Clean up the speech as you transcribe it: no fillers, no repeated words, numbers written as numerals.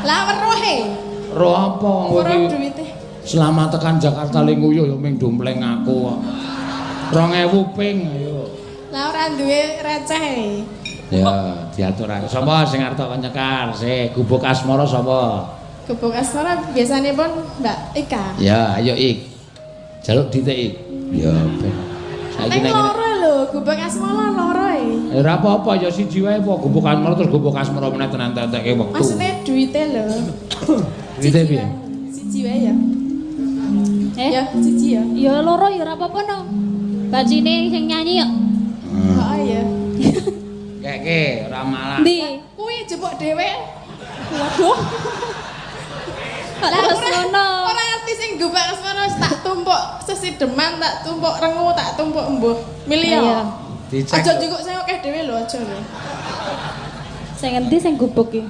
Lah weruhe. Roh apa Ora kowe iki? duwite. Selamat tekan Jakarta Linguyuh ya ming dompleng aku kok. 2000 ping ayo. Lah ora duwe receh. Ya, diatur ae. Sapa sing arep tak nyekar? Gubuk asmara sapa? Gubuk asmara biasane pun Mbak Ika. Ya, ayo Ik. Jaluk ditik Ik. Ya, ben. Saiki Nek loro lho, gubuk asmara loro e. Ora apa-apa ya siji wae apa gubuk asmara terus gubuk asmara meneh tenan tetekke wektu. Maksudnya duite lho. Duite piye? Siji wae ya. Ya, siji ya. Ya loro ya ora apa-apa no. Bajine sing nyanyi yo. Heeh ya. Keke ora malah. Ndi? Kuwi jebuk dhewe. Waduh. Lah ngono. Ora ngerti sing gubuk asmara tak tumpuk sesideman, tak tumpuk rengu, tak tumpuk embuh. Milih ya. Dicek. Aja jukuk sing akeh dhewe lho, aja lho. Sing endi sing gubuk iki?